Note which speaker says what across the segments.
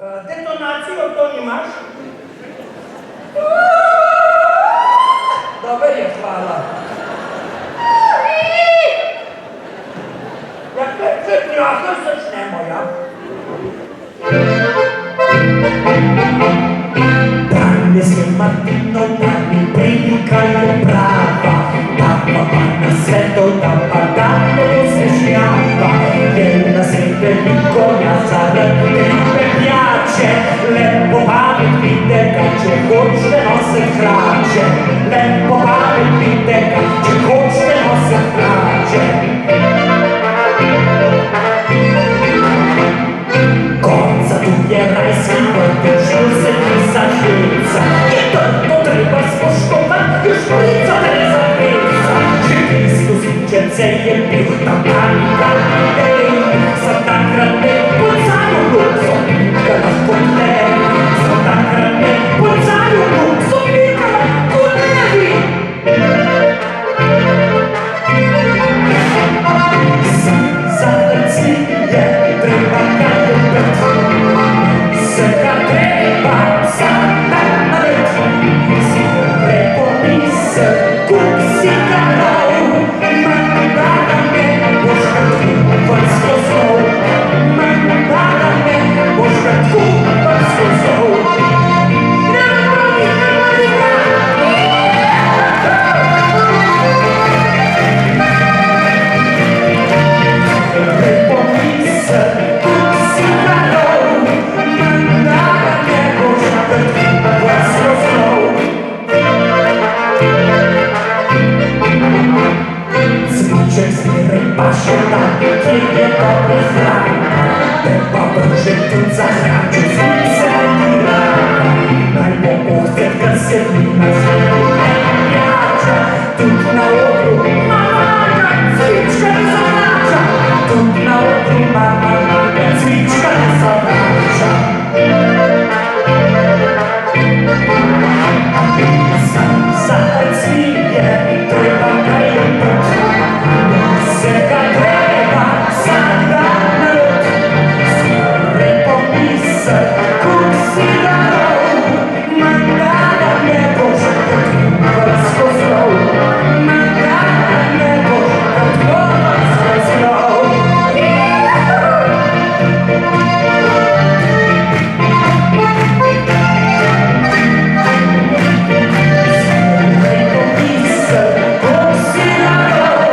Speaker 1: Detonacijo to nimaš? Dober je, hvala. Ja, kaj lahko začnemo, ja? Danes je Martino, da mi prilika je prava, da pa na svetu, da pa ne osmešnjava. Je na svet veliko, ja zaradi ljube pijače, lepo vabim videga, če hočete nosit hlače. Lepo vabim videga, če hočete nosit hlače. Konca tu je rajski vrtič, tu se pisa šlica. Je trdo treba spoštovat, još šprica ne zapisa. Že Kristus učence je bil tam panika idej. Sam takrat ne pucaju luk, sopnika lahko ne. Sam takrat ne pucaju luk, sopnika lahko ne bi. Zadrci je treba kaj ljubet. Vsega treba zamet. Si lepo misel, kup si ga nov. Manda da me boš ga kupan skoznov. Manda da me boš ga kupan skoznov. Lepo misel, kup si ga nov. Manda da me boš ga kupan skoznov. Cviček zmeraj paše tam, kjer je dobro zrak. Te pa vrže tudi za hranču, zvice ti raka. Naj bo ohcet, kar se vina zvedu ne jača. Tud na odru, mama laga, cvička ne zavrača. Tud na odru, mama laga, cvička ne zavrača. Zadaj cvije, treba kaj ljubet. Vsega treba vsak dan narod. Lepo misel, kup si ga nov. Manda da me boš kot kupan skoznov. Manda da me boš kot kupan skoznov. Lepo misel, kup si ga nov.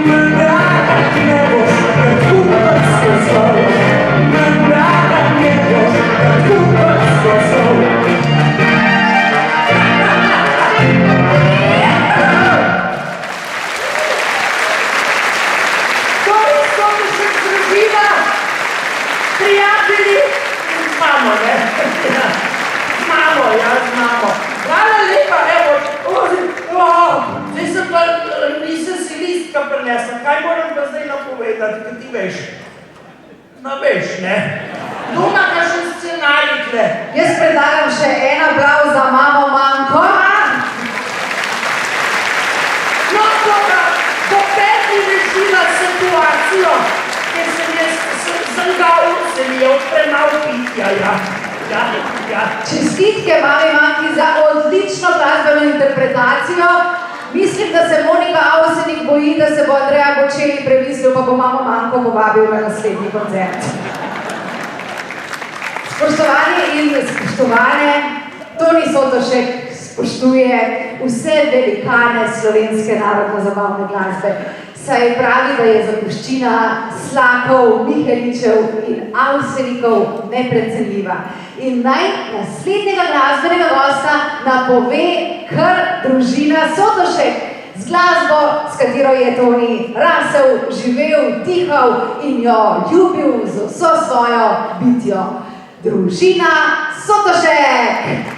Speaker 1: Manda da me boš kot kupan skoznov. Manda da me boš kot kupan skoznov. To je Sotošek družina, prijatelji in z mamo, ne? Z mamo, ja, z mamo. Hvala lepa, evo, zdaj sem pa, nisem si listka prinesla, kaj moram pa zdaj napovedati, kaj ti veš? No, veš, ne? Doma kakšen scenarij tle.
Speaker 2: Jaz predlagam še en aplavz za mamo Manko.
Speaker 1: No, toga, bo Petri rešila situacijo, ker sem ga uselil, premalo pitja, ja.
Speaker 2: Čestitke mami Manki za odlično glasbeno interpretacijo. Mislim, da se Monika Avsenik boji, da se bo Andreja Bočeli previslil, pa bo mamo Manko povabil na naslednji koncert. Spoštovani in spoštovane, Toni Sotošek spoštuje vse velikane slovenske narodno-zabavne glasbe, saj pravi, da je zapuščina Slakov, Miheličev in Avsenikov neprecenljiva. In naj naslednjega glasbenega gosta napove kar družina Sotošek z glasbo, s katero je Toni rasel, živel, dihal in jo ljubil z vso svojo bitjo. Družina Sotošek!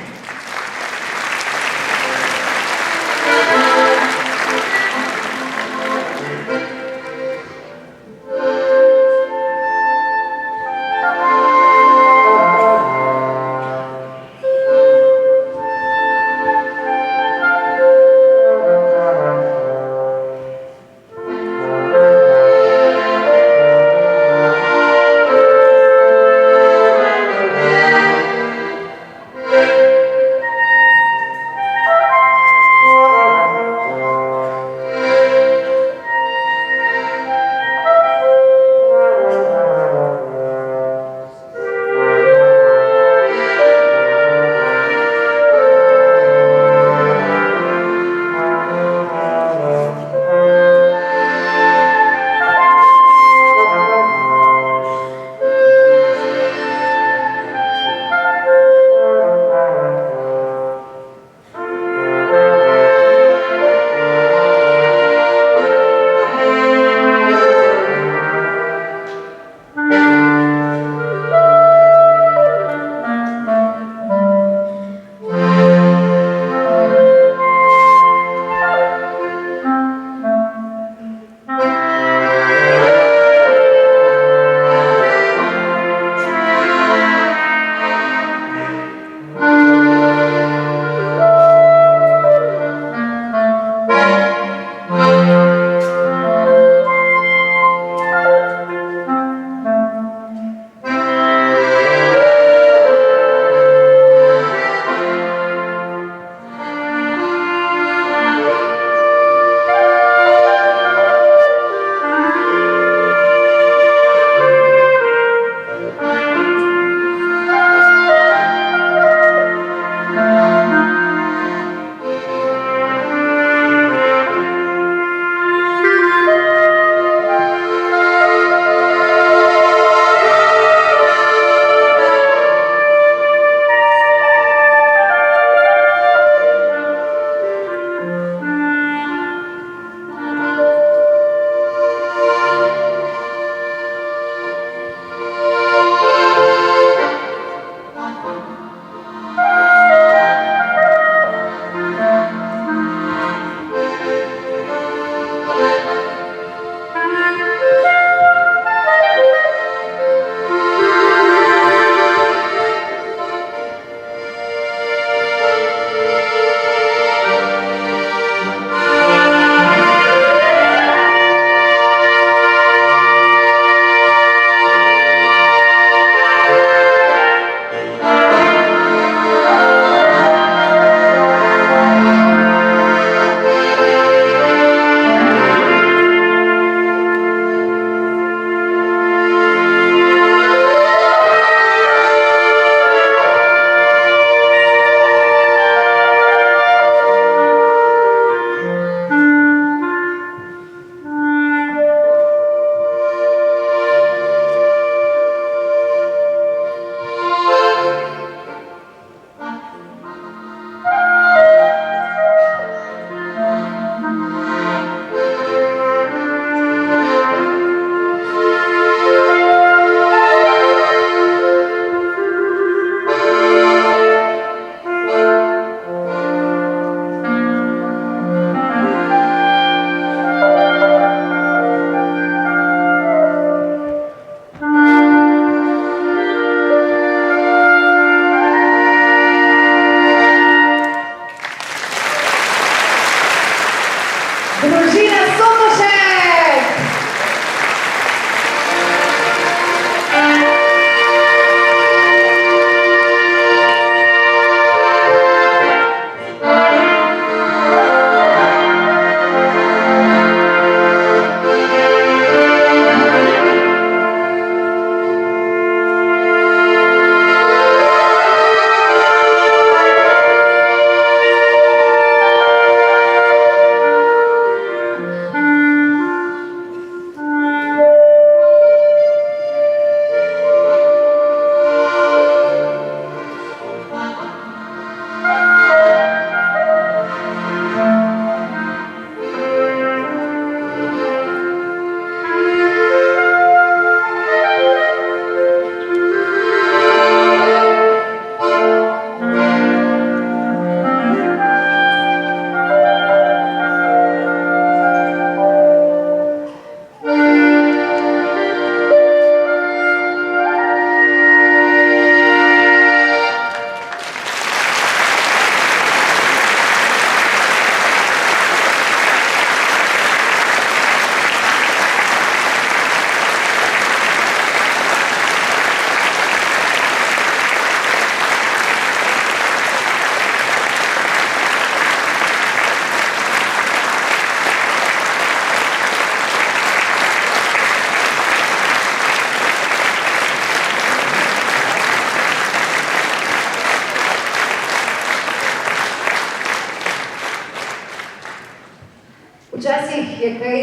Speaker 2: je kaj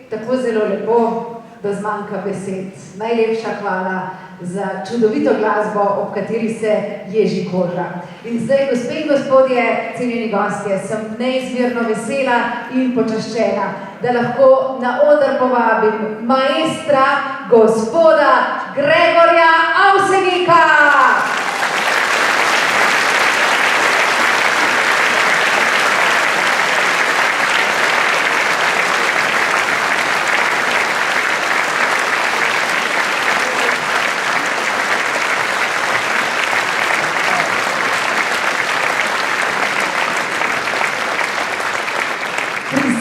Speaker 2: tako zelo lepo, da zmanjka besed. Najlepša hvala za čudovito glasbo, ob kateri se ježi koža. In zdaj, gospe in gospodje, cenjeni gostje, sem neizmerno vesela in počaščena, da lahko na oder povabim maestra gospoda Gregorja Avsenika.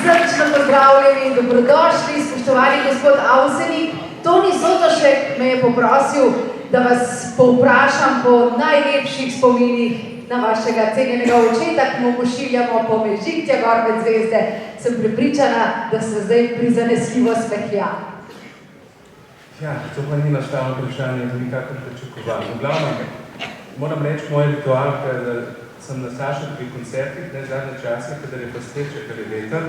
Speaker 2: Srčno pozdravljeni in dobrodošli, spoštovani gospod Avsenik. Toni Sotošek me je poprosil, da vas povprašam po najlepših spominih na vašega cenjenega očeta, ki mu pošiljamo po Mežiktja gor med zvezde. Sem prepričana, da se zdaj prizanesljivo smehlja.
Speaker 3: Ja, to pa ni nastavno vprašanje, da nikakor pričakoval. V glavnem, moram reči, moj ritual, da sem na Sašem pri koncertih, ne zadnje čase, kadar je pa steče, kar je veter,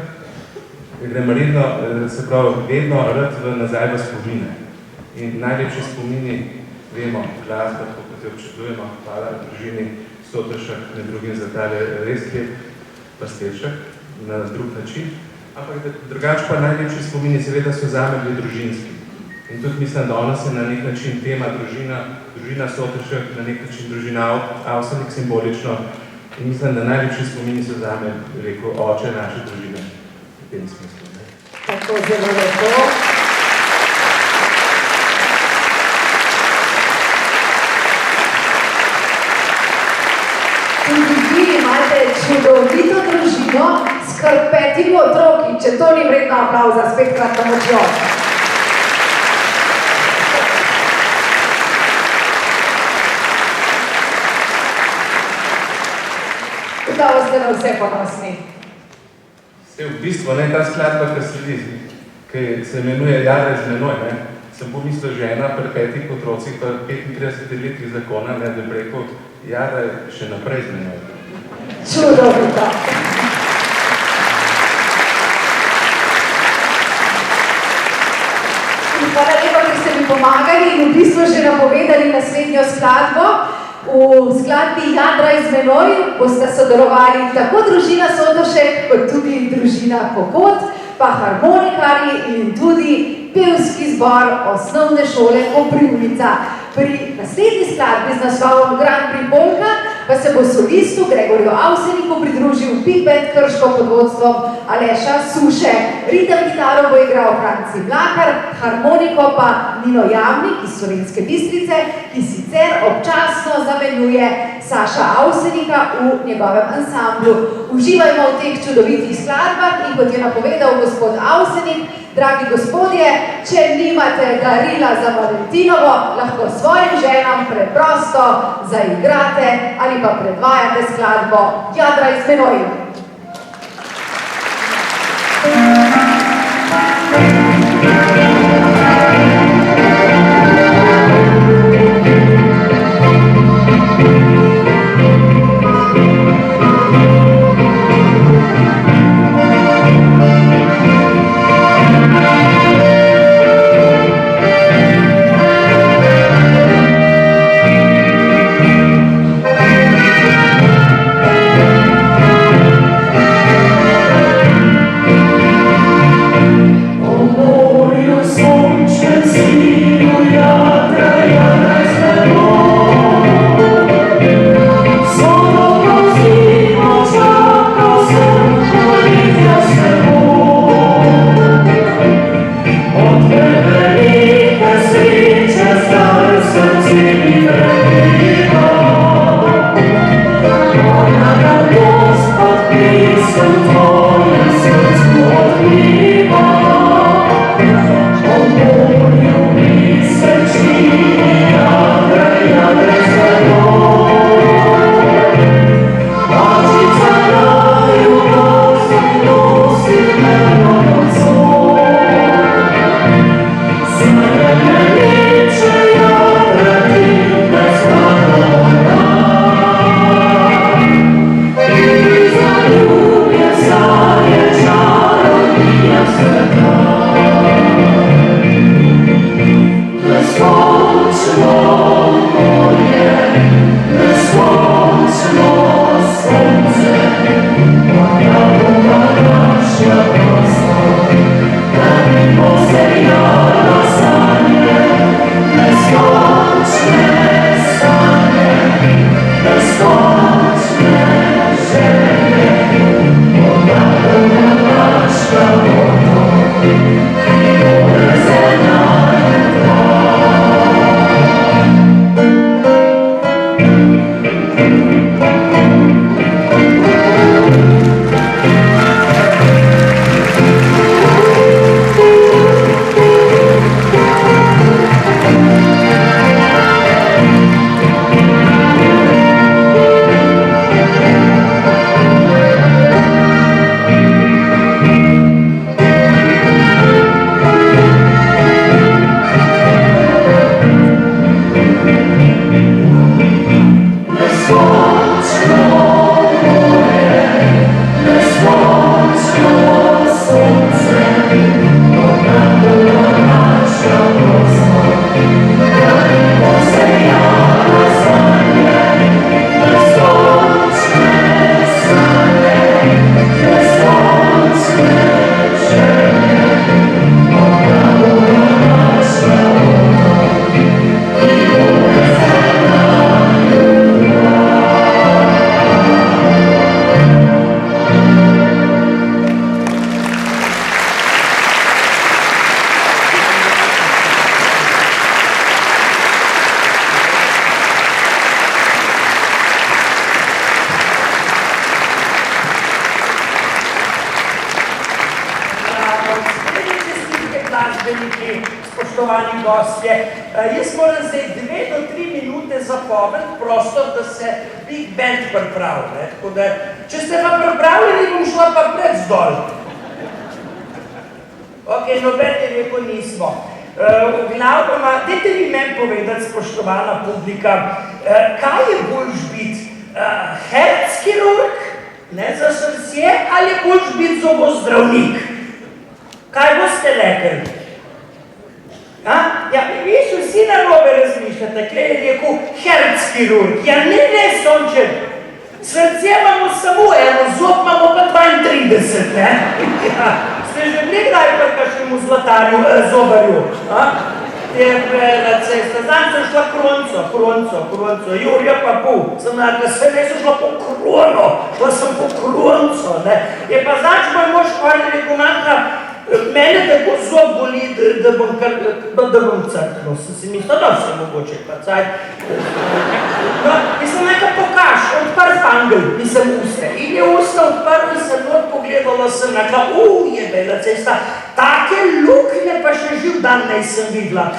Speaker 3: grem redno, se pravi, vedno rad nazaj v spomine. In najlepši spomini, vemo, glasba, kot jo občudujemo, hvala družini Sotošek, med drugim za tale res lep pasteček na drug način. Ampak drugače pa najlepši spomini seveda so zame bili družinski. In tudi mislim, da ona se na nek način tema družina Sotošek, na nek način družina Avsenik simbolično. In mislim, da najlepši spomini so zame, rekel, oče naše družine. V tem smislu.
Speaker 2: Tako zelo lepo. Tudi vi imate čudovito družino s kar 5 otroki, če to ni vredno aplavza, spet kratka močjo. Gotovo ste na vse ponosni.
Speaker 3: V bistvu, ta skladba, ki sledi, ki se imenuje Jadra z menoj, sem pomislil žena pri 5 otrocih, pa 35 letih zakona, da bi rekel, Jadra še naprej z menoj.
Speaker 2: Čudovito. In hvala lepa, ker ste mi pomagali in v bistvu že napovedali naslednjo skladbo. V skladbi Jadra z menoj boste sodelovali tako družina Sotošek, kot tudi družina Kokot, pa harmonikarji in tudi pevski zbor osnovne šole Koprivnica. Pri naslednji skladbi z naslovom Grand Prix Polka pa se bo solistu Gregorju Avseniku pridružil Big Band Krško pod vodstvom Aleša Suše. Ritem kitaro bo igral Franci Mlakar, harmoniko pa Nino Jamnik iz Slovenske Bistrice, ki sicer občasno zamenjuje Saša Avsenika v njegovem ansamblu. Uživajmo v teh čudovitih skladbah in kot je napovedal gospod Avsenik, dragi gospodje, če nimate darila za Valentinovo, lahko svojim ženam preprosto zaigrate ali pa predvajate skladbo Jadra z menoj.
Speaker 4: Spoštovani gostje, jaz moram zdaj 2 do 3 minute zapovedati prostor, da se Big Band pripravi. Tako da, če ste pa pripravljeni, bom šla pa pred zdol. Ok, noben je rekel nismo. V glavnoma, dajte mi meni povedati, spoštovana publika, kaj je boljš biti? Herzkirurg, ne za srce, ali boljš biti zobozdravnik? Kaj boste rekli? Ja, viš, vsi narobe razmišljate, kaj je rekel herzkirurg. Ja, ne, sonček. Srce imamo samo eno, zob imamo pa 32, ne? Ja, ste že bili kdaj pa kakšnemu zlatarju, zobarju? Je prela cesta. Znam sem šla kronco, Jurja pa pol. Sem nekaj, se ne sem šla po krono, šla sem po kronco, ne? Je pa znač, moj mož hvala rekel, manjka, mene tako zob boli, da bom crknil. Sem si mislila, da se mogoče pa caj. Mislim, nekaj pokaž, odpr fangel, nisem uste. In je usta odprl in sem not pogledala, sem nekla, jebela cesta, take luknje pa še živ dan nisem videla.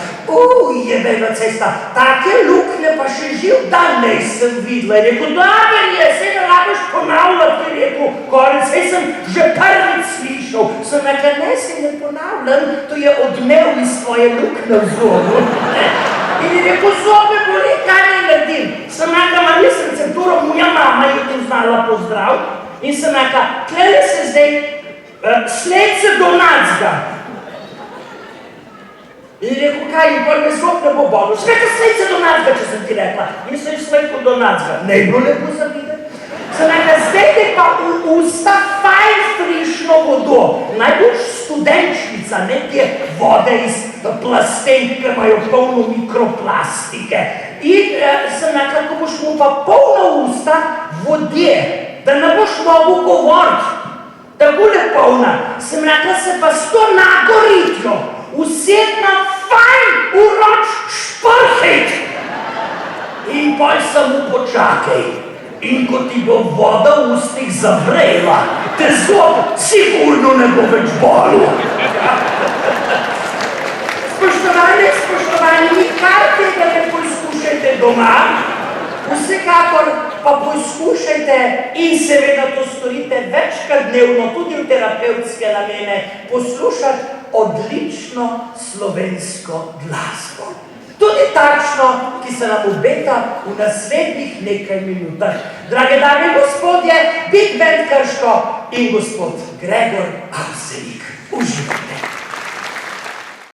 Speaker 4: Jebela cesta, take luknje pa še živ dan nisem videla. Je rekel, dober je, sej ne rabiš ponavljati, je rekel, Gorenc, sej sem že prvič slišal. Sem nekla, ne, se ne ponavljam, to je odmev iz svoje lukne v zobu. In je rekel, zobe boli, kaj ne naredim? Sem nekla, imam jaz recepturo, moja mama je to znala pozdrav. In sem nekla, tlele se zdaj, sled se do nacga. In je rekel, kaj, in pol me zob ne bo bolel. Sveta sled se do nacga, če sem ti rekla. In sem sledko do nacga. Ne je bilo lepo za videti. Sem nekla, zdaj te pa v usta fajn frišno vodo. Najbolj študenčnica, ne te vode iz plastenk, ki imajo polno mikroplastike. In sem nekla, ko boš mu pa polno usta vodje, da ne boš mogel govoriti. Tako polna. Sem rekla, se pa s to nagoritjo usedna fajn uroč šprhejt. In pol samo počakaj. In ko ti bo voda v ustih zavrela, te zob sigurno ne bo več bolel. Spoštovani, nikar tega ne poskušajte doma. Vsekakor pa poskušajte in seveda to storite večkrat dnevno, tudi v terapevtske namene, poslušati odlično slovensko glasbo. Tudi takšno, ki se nam obeta v naslednjih nekaj minutah. Drage dame in gospodje, Big Band Krško in gospod Gregor Avsenik. Uživajte!